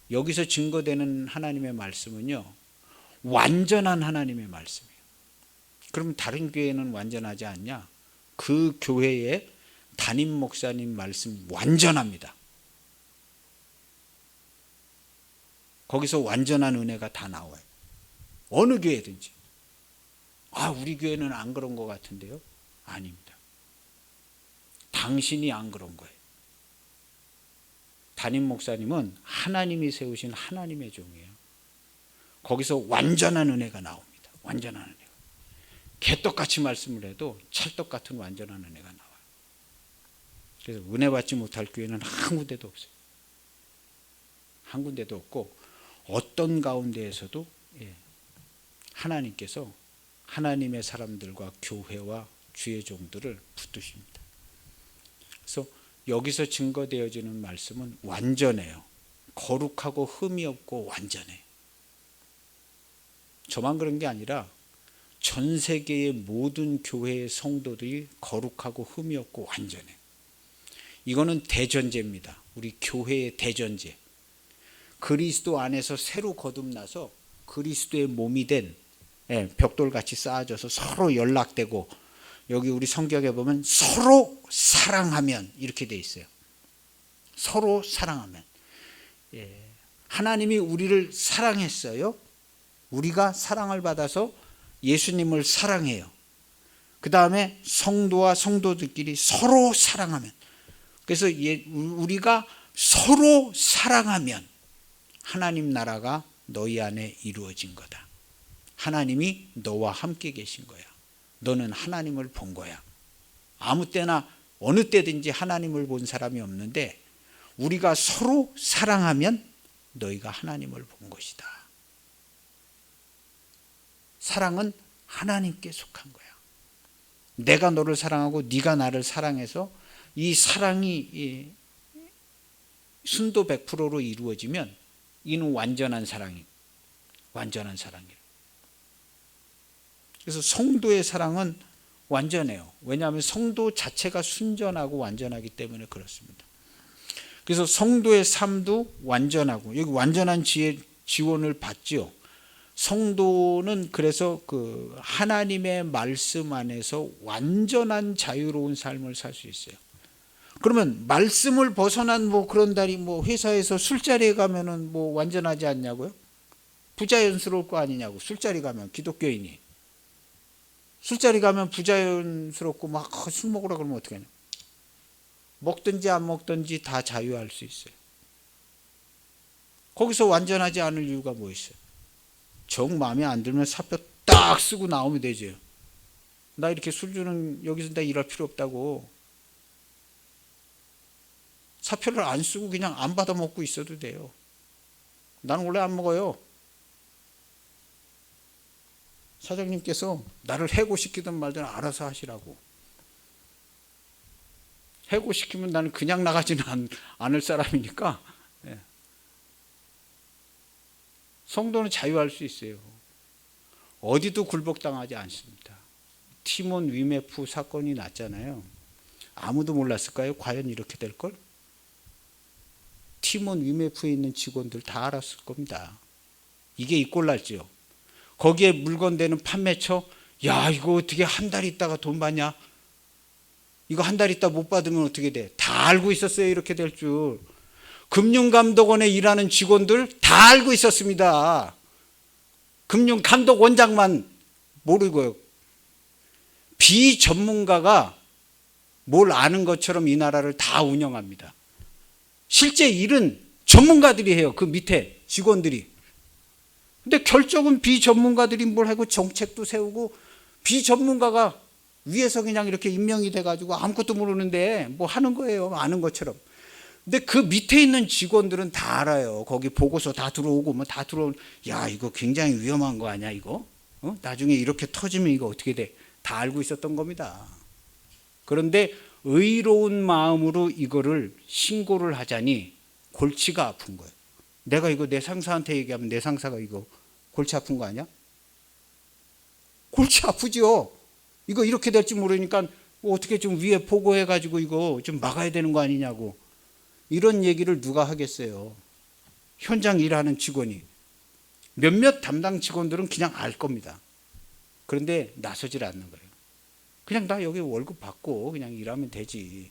여기서 증거되는 하나님의 말씀은요, 완전한 하나님의 말씀이에요. 그럼 다른 교회는 완전하지 않냐? 그 교회의 담임 목사님 말씀 완전합니다. 거기서 완전한 은혜가 다 나와요. 어느 교회든지. 아, 우리 교회는 안 그런 것 같은데요? 아닙니다. 당신이 안 그런 거예요. 담임 목사님은 하나님이 세우신 하나님의 종이에요. 거기서 완전한 은혜가 나옵니다. 완전한 은혜가. 개떡같이 말씀을 해도 찰떡 같은 완전한 은혜가 나와요. 그래서 은혜 받지 못할 교회는 한 군데도 없어요. 한 군데도 없고 어떤 가운데에서도 하나님께서 하나님의 사람들과 교회와 주의 종들을 붙드십니다. 그래서 여기서 증거되어지는 말씀은 완전해요. 거룩하고 흠이 없고 완전해요. 저만 그런 게 아니라 전 세계의 모든 교회의 성도들이 거룩하고 흠이 없고 완전해요. 이거는 대전제입니다. 우리 교회의 대전제. 그리스도 안에서 새로 거듭나서 그리스도의 몸이 된 벽돌같이 쌓아져서 서로 연락되고, 여기 우리 성경에 보면 서로 사랑하면 이렇게 돼 있어요. 서로 사랑하면. 하나님이 우리를 사랑했어요. 우리가 사랑을 받아서 예수님을 사랑해요. 그 다음에 성도와 성도들끼리 서로 사랑하면, 그래서 우리가 서로 사랑하면 하나님 나라가 너희 안에 이루어진 거다. 하나님이 너와 함께 계신 거야. 너는 하나님을 본 거야. 아무 때나 어느 때든지 하나님을 본 사람이 없는데, 우리가 서로 사랑하면 너희가 하나님을 본 것이다. 사랑은 하나님께 속한 거야. 내가 너를 사랑하고 네가 나를 사랑해서 이 사랑이 순도 100%로 이루어지면 이는 완전한 사랑이에요. 완전한 사랑이에요. 그래서 성도의 사랑은 완전해요. 왜냐하면 성도 자체가 순전하고 완전하기 때문에 그렇습니다. 그래서 성도의 삶도 완전하고, 여기 완전한 지원을 받지요. 성도는 그래서 그 하나님의 말씀 안에서 완전한 자유로운 삶을 살 수 있어요. 그러면 말씀을 벗어난 그런 날이 회사에서 술자리에 가면은 완전하지 않냐고요? 부자연스러울 거 아니냐고. 술자리 가면, 기독교인이 술자리 가면 부자연스럽고 막 술 먹으라 그러면 어떻게 하냐? 먹든지 안 먹든지 다 자유할 수 있어요. 거기서 완전하지 않을 이유가 뭐 있어요? 정 마음에 안 들면 사표 딱 쓰고 나오면 되죠. 나 이렇게 술 주는 여기서 나 일할 필요 없다고. 사표를 안 쓰고 그냥 안 받아 먹고 있어도 돼요. 나는 원래 안 먹어요. 사장님께서 나를 해고시키든 말든 알아서 하시라고. 해고시키면 나는 그냥 나가지는 않을 사람이니까. 성도는 자유할 수 있어요. 어디도 굴복당하지 않습니다. 티몬 위메프 사건이 났잖아요. 아무도 몰랐을까요? 과연 이렇게 될 걸? 티몬 위메프에 있는 직원들 다 알았을 겁니다. 이게 이 꼴 났죠. 거기에 물건되는 판매처, 야 이거 어떻게 한 달 있다가 돈 받냐? 이거 한 달 있다 못 받으면 어떻게 돼? 다 알고 있었어요. 이렇게 될 줄. 금융감독원에 일하는 직원들 다 알고 있었습니다. 금융감독원장만 모르고요. 비전문가가 뭘 아는 것처럼 이 나라를 다 운영합니다. 실제 일은 전문가들이 해요. 그 밑에 직원들이. 근데 결정은 비전문가들이 뭘 하고 정책도 세우고, 비전문가가 위에서 그냥 이렇게 임명이 돼가지고 아무것도 모르는데 뭐 하는 거예요. 아는 것처럼. 근데 그 밑에 있는 직원들은 다 알아요. 거기 보고서 다 들어오고 다 들어오면, 야 이거 굉장히 위험한 거 아니야 이거? 나중에 이렇게 터지면 이거 어떻게 돼? 다 알고 있었던 겁니다. 그런데 의로운 마음으로 이거를 신고를 하자니 골치가 아픈 거예요. 내가 이거 내 상사한테 얘기하면 내 상사가 이거 골치 아픈 거 아니야? 골치 아프죠. 이거 이렇게 될지 모르니까 어떻게 좀 위에 보고해가지고 이거 좀 막아야 되는 거 아니냐고. 이런 얘기를 누가 하겠어요? 현장 일하는 직원이. 몇몇 담당 직원들은 그냥 알 겁니다. 그런데 나서질 않는 거예요. 그냥 나 여기 월급 받고 그냥 일하면 되지.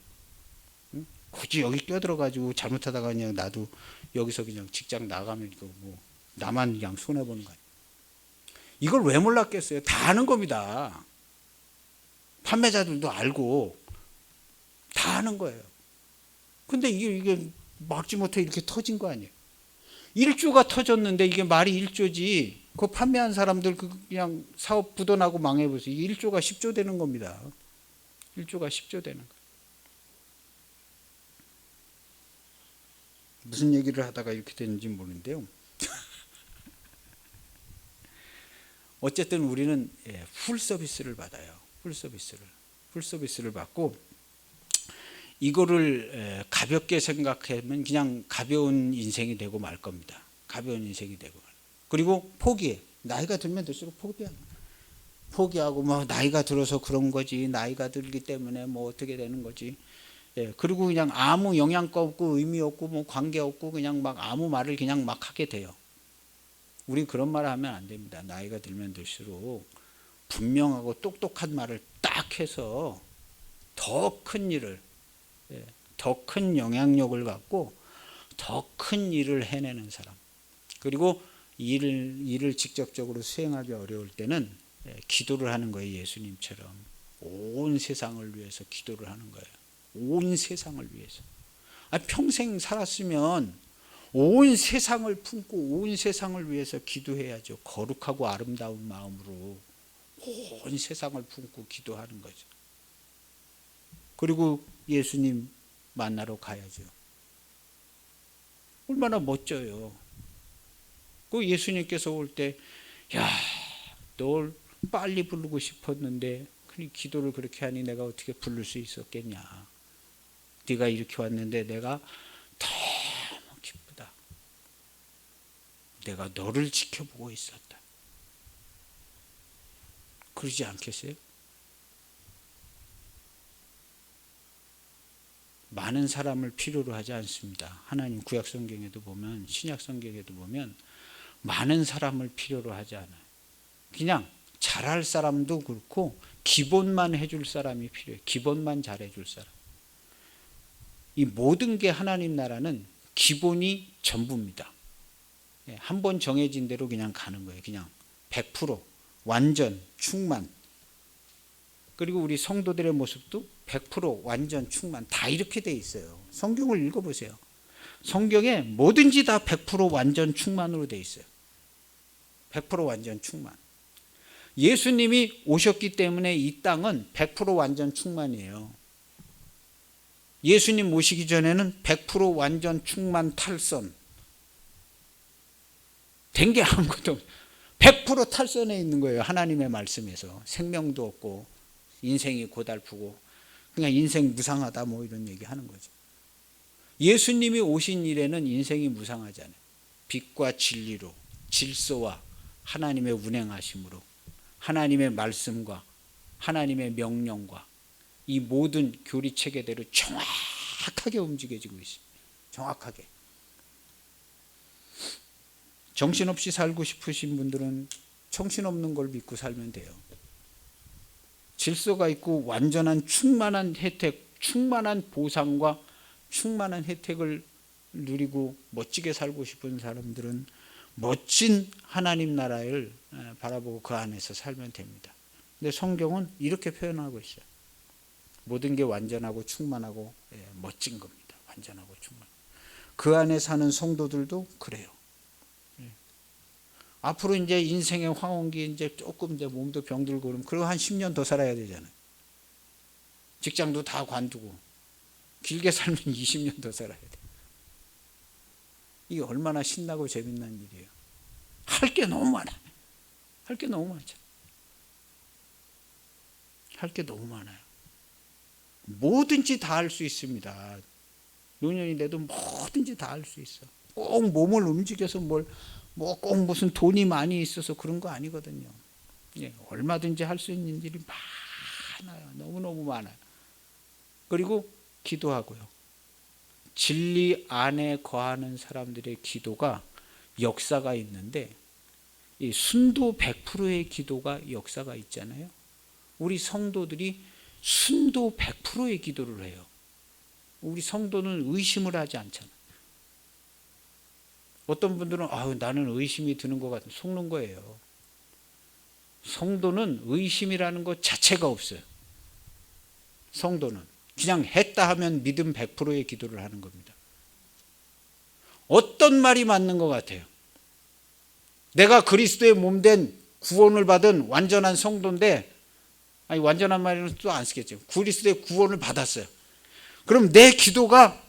응? 굳이 여기 껴들어가지고 잘못하다가 그냥 나도 여기서 그냥 직장 나가면 이거 나만 그냥 손해보는 거예요. 이걸 왜 몰랐겠어요? 다 아는 겁니다. 판매자들도 알고 다 아는 거예요. 근데 이게 막지 못해 이렇게 터진 거 아니에요. 1조가 터졌는데 이게 말이 1조지. 그 판매한 사람들 그냥 사업 부도나고 망해보세요. 1조가 10조 되는 겁니다. 1조가 10조 되는 거예요. 무슨 얘기를 하다가 이렇게 되는지 모르는데요. 어쨌든 우리는 풀 서비스를 받아요. 풀 서비스를 받고, 이거를 가볍게 생각하면 그냥 가벼운 인생이 되고 말 겁니다. 가벼운 인생이 되고. 그리고 포기해. 나이가 들면 들수록 포기하고 나이가 들어서 그런 거지. 나이가 들기 때문에 어떻게 되는 거지. 그리고 그냥 아무 영양가 없고 의미 없고 관계 없고 그냥 막 아무 말을 그냥 막 하게 돼요. 우리 그런 말 하면 안 됩니다. 나이가 들면 들수록 분명하고 똑똑한 말을 딱 해서 더 큰 일을, 더 큰 영향력을 갖고 더 큰 일을 해내는 사람. 그리고 일을 직접적으로 수행하기 어려울 때는 기도를 하는 거예요. 예수님처럼 온 세상을 위해서 기도를 하는 거예요. 온 세상을 위해서. 평생 살았으면 온 세상을 품고 온 세상을 위해서 기도해야죠. 거룩하고 아름다운 마음으로 온 세상을 품고 기도하는 거죠. 그리고 예수님 만나러 가야죠. 얼마나 멋져요. 그 예수님께서 올 때, 야, 널 빨리 부르고 싶었는데 기도를 그렇게 하니 내가 어떻게 부를 수 있었겠냐. 네가 이렇게 왔는데 내가 너무 기쁘다. 내가 너를 지켜보고 있었다. 그러지 않겠어요? 많은 사람을 필요로 하지 않습니다. 하나님 구약 성경에도 보면, 신약 성경에도 보면 많은 사람을 필요로 하지 않아요. 그냥 잘할 사람도 그렇고 기본만 해줄 사람이 필요해요. 기본만 잘해줄 사람. 이 모든 게 하나님 나라는 기본이 전부입니다. 한 번 정해진 대로 그냥 가는 거예요. 그냥 100% 완전 충만. 그리고 우리 성도들의 모습도 100% 완전 충만. 다 이렇게 돼 있어요. 성경을 읽어보세요. 성경에 뭐든지 다 100% 완전 충만으로 돼 있어요. 100% 완전 충만. 예수님이 오셨기 때문에 이 땅은 100% 완전 충만이에요. 예수님 오시기 전에는 100% 완전 충만 탈선. 된 게 아무것도 없어요. 100% 탈선해 있는 거예요. 하나님의 말씀에서. 생명도 없고 인생이 고달프고 그냥 인생 무상하다 뭐 이런 얘기 하는 거죠. 예수님이 오신 이래는 인생이 무상하지 않아요. 빛과 진리로, 질서와 하나님의 운행하심으로, 하나님의 말씀과 하나님의 명령과 이 모든 교리 체계대로 정확하게 움직여지고 있습니다. 정확하게. 정신없이 살고 싶으신 분들은 정신없는 걸 믿고 살면 돼요. 질서가 있고 완전한 충만한 혜택, 충만한 보상과 충만한 혜택을 누리고 멋지게 살고 싶은 사람들은 멋진 하나님 나라를 바라보고 그 안에서 살면 됩니다. 근데 성경은 이렇게 표현하고 있어요. 모든 게 완전하고 충만하고 멋진 겁니다. 완전하고 충만. 그 안에 사는 성도들도 그래요. 앞으로 이제 인생의 황혼기 이제 조금 이제 몸도 병들고 그러면 그리고 한 10년 더 살아야 되잖아요. 직장도 다 관두고 길게 살면 20년 더 살아야 돼. 이게 얼마나 신나고 재밌는 일이에요. 할 게 너무 많아요. 할 게 너무 많죠. 할 게 너무 많아요. 뭐든지 다 할 수 있습니다. 노년이 돼도 뭐든지 다 할 수 있어. 꼭 몸을 움직여서 뭐 꼭 무슨 돈이 많이 있어서 그런 거 아니거든요. 얼마든지 할 수 있는 일이 많아요. 너무너무 많아요. 그리고 기도하고요. 진리 안에 거하는 사람들의 기도가 역사가 있는데 이 순도 100%의 기도가 역사가 있잖아요. 우리 성도들이 순도 100%의 기도를 해요. 우리 성도는 의심을 하지 않잖아요. 어떤 분들은 나는 의심이 드는 것 같은 속는 거예요. 성도는 의심이라는 것 자체가 없어요. 성도는 그냥 했다 하면 믿음 100%의 기도를 하는 겁니다. 어떤 말이 맞는 것 같아요? 내가 그리스도의 몸된 구원을 받은 완전한 성도인데 완전한 말은 또 안 쓰겠죠. 그리스도의 구원을 받았어요. 그럼 내 기도가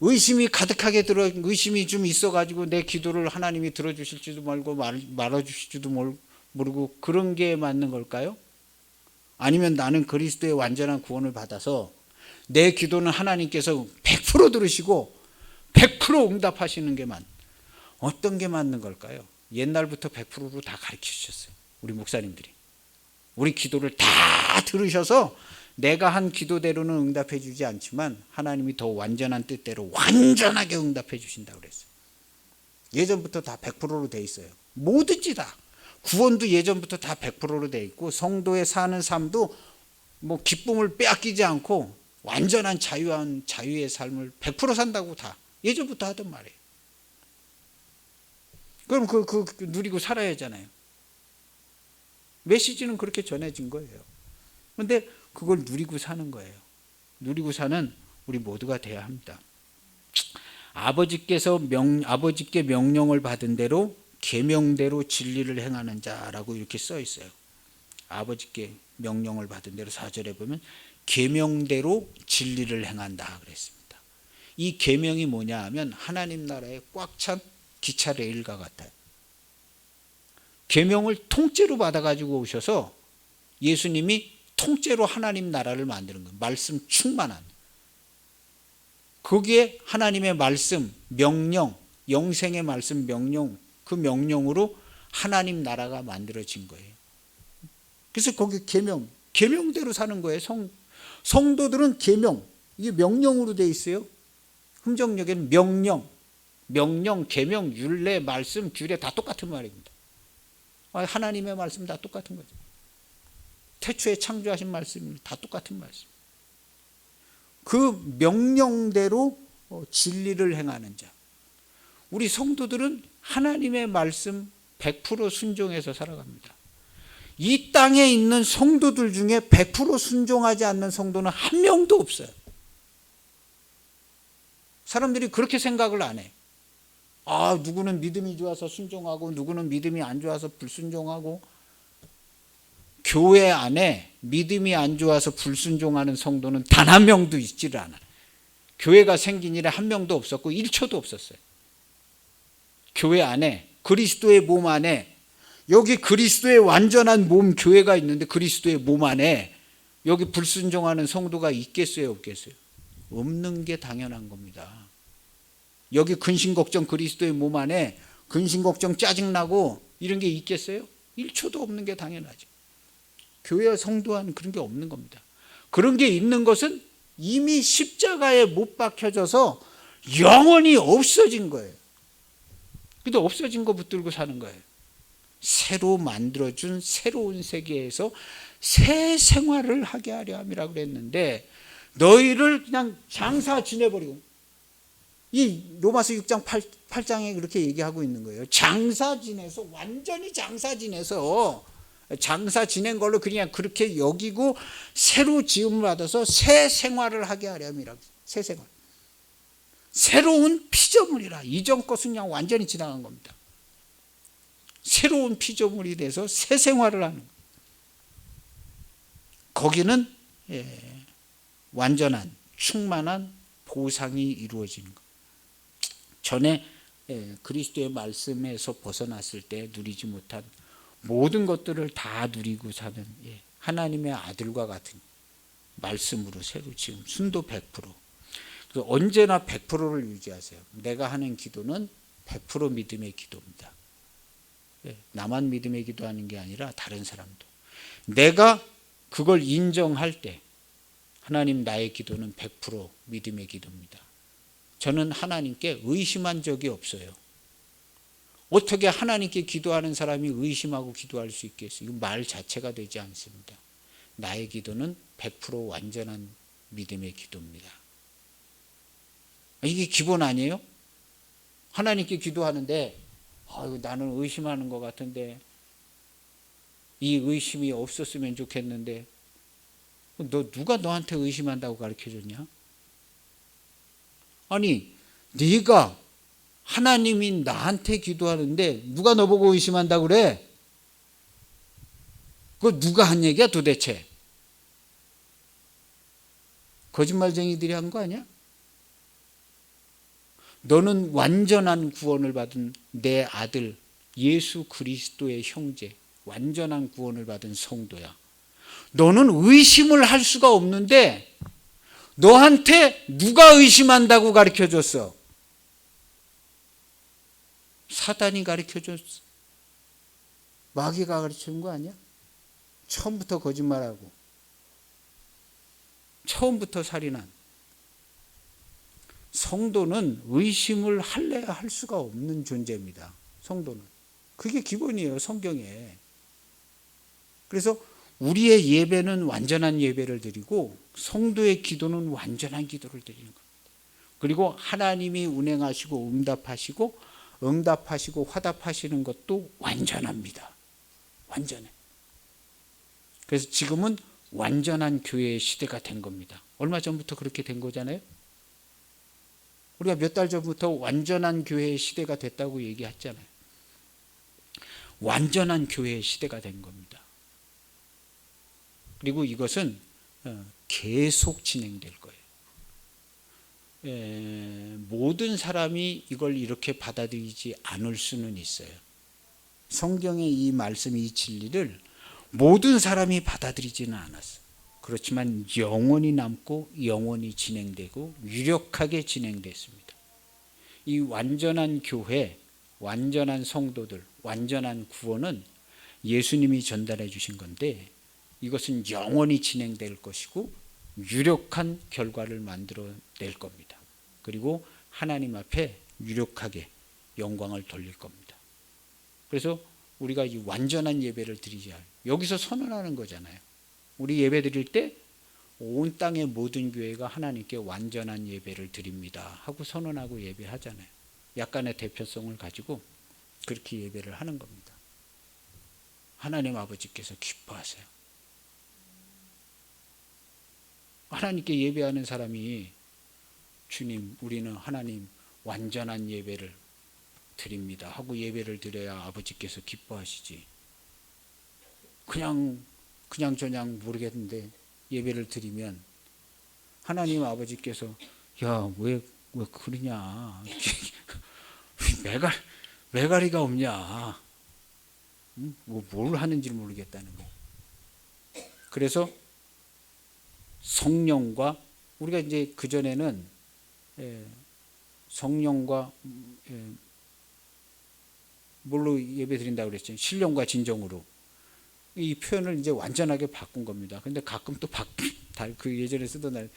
의심이 가득하게 의심이 좀 있어가지고 내 기도를 하나님이 들어주실지도 말고 말아주실지도 모르고 그런 게 맞는 걸까요? 아니면 나는 그리스도의 완전한 구원을 받아서 내 기도는 하나님께서 100% 들으시고 100% 응답하시는 게 어떤 게 맞는 걸까요? 옛날부터 100%로 다 가르쳐 주셨어요. 우리 목사님들이. 우리 기도를 다 들으셔서 내가 한 기도대로는 응답해 주지 않지만 하나님이 더 완전한 뜻대로 완전하게 응답해 주신다고 그랬어요. 예전부터 다 100%로 돼 있어요. 뭐든지 다. 구원도 예전부터 다 100%로 돼 있고 성도의 사는 삶도 뭐 기쁨을 빼앗기지 않고 완전한 자유의 삶을 100% 산다고 다 예전부터 하던 말이에요. 그럼 그 누리고 살아야 하잖아요. 메시지는 그렇게 전해진 거예요. 그런데 그걸 누리고 사는 거예요. 누리고 사는 우리 모두가 돼야 합니다. 아버지께 명령을 받은 대로 계명대로 진리를 행하는 자라고 이렇게 써 있어요. 아버지께 명령을 받은 대로 4절에 보면 계명대로 진리를 행한다 그랬습니다. 이 계명이 뭐냐 하면 하나님 나라에 꽉 찬 기차 레일과 같아요. 계명을 통째로 받아가지고 오셔서 예수님이 통째로 하나님 나라를 만드는 거예요. 말씀 충만한. 거기에 하나님의 말씀, 명령, 영생의 말씀, 명령, 그 명령으로 하나님 나라가 만들어진 거예요. 그래서 거기 계명대로 사는 거예요. 성도들은 계명, 이게 명령으로 돼 있어요. 흥정역에는 명령, 계명, 율례, 말씀, 규례 다 똑같은 말입니다. 하나님의 말씀 다 똑같은 거죠. 태초에 창조하신 말씀이 다 똑같은 말씀. 그 명령대로 진리를 행하는 자. 우리 성도들은 하나님의 말씀 100% 순종해서 살아갑니다. 이 땅에 있는 성도들 중에 100% 순종하지 않는 성도는 한 명도 없어요. 사람들이 그렇게 생각을 안 해. 누구는 믿음이 좋아서 순종하고 누구는 믿음이 안 좋아서 불순종하고. 교회 안에 믿음이 안 좋아서 불순종하는 성도는 단 한 명도 있지를 않아요. 교회가 생긴 일에 한 명도 없었고 1초도 없었어요. 교회 안에, 그리스도의 몸 안에, 여기 그리스도의 완전한 몸 교회가 있는데 그리스도의 몸 안에 여기 불순종하는 성도가 있겠어요, 없겠어요? 없는 게 당연한 겁니다. 여기 근심걱정 그리스도의 몸 안에 근심걱정 짜증나고 이런 게 있겠어요? 1초도 없는 게 당연하죠. 교회와 성도 안에 그런 게 없는 겁니다. 그런 게 있는 것은 이미 십자가에 못 박혀져서 영원히 없어진 거예요. 근데 없어진 거 붙들고 사는 거예요. 새로 만들어준 새로운 세계에서 새 생활을 하게 하려 함이라고 그랬는데 너희를 그냥 장사 지내버리고, 이 로마서 6장 8장에 그렇게 얘기하고 있는 거예요. 장사 지내서, 완전히 장사 지내서, 장사 지낸 걸로 그냥 그렇게 여기고 새로 지음을 받아서 새 생활을 하게 하려 함이라고. 새 생활. 새로운 피조물이라. 이전 것은 그냥 완전히 지나간 겁니다. 새로운 피조물이 돼서 새 생활을 하는 거예요. 거기는 완전한 충만한 보상이 이루어지는 거예요. 전에 그리스도의 말씀에서 벗어났을 때 누리지 못한 모든 것들을 다 누리고 사는 하나님의 아들과 같은 말씀으로 새로 지금 순도 100%. 언제나 100%를 유지하세요. 내가 하는 기도는 100% 믿음의 기도입니다. 나만 믿음의 기도하는 게 아니라 다른 사람도. 내가 그걸 인정할 때 하나님, 나의 기도는 100% 믿음의 기도입니다. 저는 하나님께 의심한 적이 없어요. 어떻게 하나님께 기도하는 사람이 의심하고 기도할 수 있겠어요? 이건 말 자체가 되지 않습니다. 나의 기도는 100% 완전한 믿음의 기도입니다. 이게 기본 아니에요? 하나님께 기도하는데 나는 의심하는 것 같은데, 이 의심이 없었으면 좋겠는데, 누가 너한테 의심한다고 가르쳐줬냐? 아니, 네가 하나님이 나한테 기도하는데 누가 너보고 의심한다고 그래? 그거 누가 한 얘기야 도대체? 거짓말쟁이들이 한 거 아니야? 너는 완전한 구원을 받은 내 아들 예수 그리스도의 형제, 완전한 구원을 받은 성도야. 너는 의심을 할 수가 없는데 너한테 누가 의심한다고 가르쳐줬어? 사단이 가르쳐줬어. 마귀가 가르쳐준 거 아니야? 처음부터 거짓말하고 처음부터 살인한. 성도는 의심을 할래야 할 수가 없는 존재입니다. 성도는 그게 기본이에요, 성경에. 그래서 우리의 예배는 완전한 예배를 드리고 성도의 기도는 완전한 기도를 드리는 겁니다. 그리고 하나님이 운행하시고 응답하시고 화답하시는 것도 완전합니다. 완전해. 그래서 지금은 완전한 교회의 시대가 된 겁니다. 얼마 전부터 그렇게 된 거잖아요. 우리가 몇 달 전부터 완전한 교회의 시대가 됐다고 얘기했잖아요. 완전한 교회의 시대가 된 겁니다. 그리고 이것은 계속 진행될 거예요. 모든 사람이 이걸 이렇게 받아들이지 않을 수는 있어요. 성경의 이 말씀, 이 진리를 모든 사람이 받아들이지는 않았어요. 그렇지만 영원히 남고 영원히 진행되고 유력하게 진행됐습니다. 이 완전한 교회, 완전한 성도들, 완전한 구원은 예수님이 전달해 주신 건데 이것은 영원히 진행될 것이고 유력한 결과를 만들어낼 겁니다. 그리고 하나님 앞에 유력하게 영광을 돌릴 겁니다. 그래서 우리가 이 완전한 예배를 드리지 않아요. 여기서 선언하는 거잖아요. 우리 예배 드릴 때 온 땅의 모든 교회가 하나님께 완전한 예배를 드립니다 하고 선언하고 예배하잖아요. 약간의 대표성을 가지고 그렇게 예배를 하는 겁니다. 하나님 아버지께서 기뻐하세요. 하나님께 예배하는 사람이 주님, 우리는 하나님 완전한 예배를 드립니다 하고 예배를 드려야 아버지께서 기뻐하시지. 그냥 모르겠는데 예배를 드리면 하나님 아버지께서 야, 왜 그러냐. 매가리가 없냐. 뭘 하는지 모르겠다는 거예요. 그래서 성령과 우리가 이제 그전에는 성령과 뭘로 예배 드린다고 그랬죠? 신령과 진정으로. 이 표현을 이제 완전하게 바꾼 겁니다. 근데 가끔 또 그 예전에 쓰던 날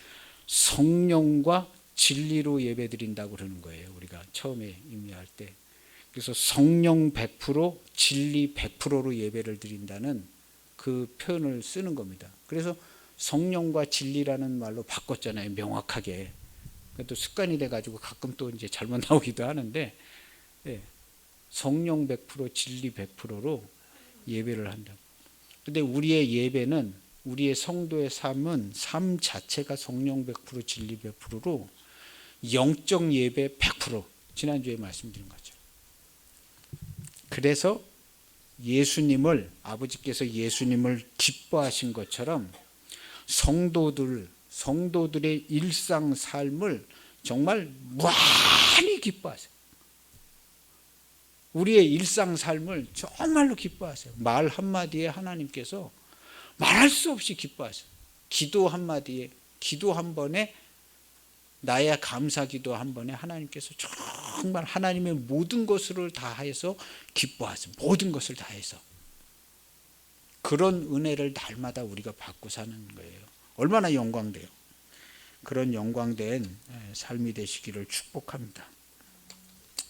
성령과 진리로 예배 드린다고 그러는 거예요. 우리가 처음에 임의할 때. 그래서 성령 100%, 진리 100%로 예배를 드린다는 그 표현을 쓰는 겁니다. 그래서 성령과 진리라는 말로 바꿨잖아요. 명확하게. 또 습관이 돼가지고 가끔 또 이제 잘못 나오기도 하는데, 성령 100%, 진리 100%로 예배를 한다. 근데 우리의 예배는, 우리의 성도의 삶은 삶 자체가 성령 100%, 진리 100%로 영적 예배 100%, 지난주에 말씀드린 거죠. 그래서 아버지께서 예수님을 기뻐하신 것처럼 성도들의 일상 삶을 정말 무한히 기뻐하세요. 우리의 일상 삶을 정말로 기뻐하세요. 말 한마디에 하나님께서 말할 수 없이 기뻐하세요. 기도 한마디에, 기도 한 번에, 나의 감사 기도 한 번에 하나님께서 정말 하나님의 모든 것을 다해서 기뻐하세요. 모든 것을 다해서. 그런 은혜를 날마다 우리가 받고 사는 거예요. 얼마나 영광돼요. 그런 영광된 삶이 되시기를 축복합니다.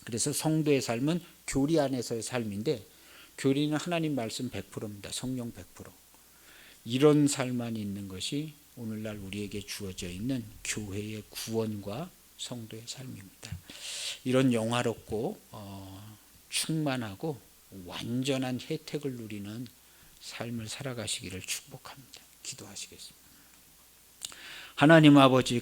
그래서 성도의 삶은 교리 안에서의 삶인데, 교리는 하나님 말씀 100%입니다. 성령 100%. 이런 삶만 있는 것이 오늘날 우리에게 주어져 있는 교회의 구원과 성도의 삶입니다. 이런 영화롭고 충만하고 완전한 혜택을 누리는 삶을 살아가시기를 축복합니다. 기도하시겠습니다. 하나님 아버지,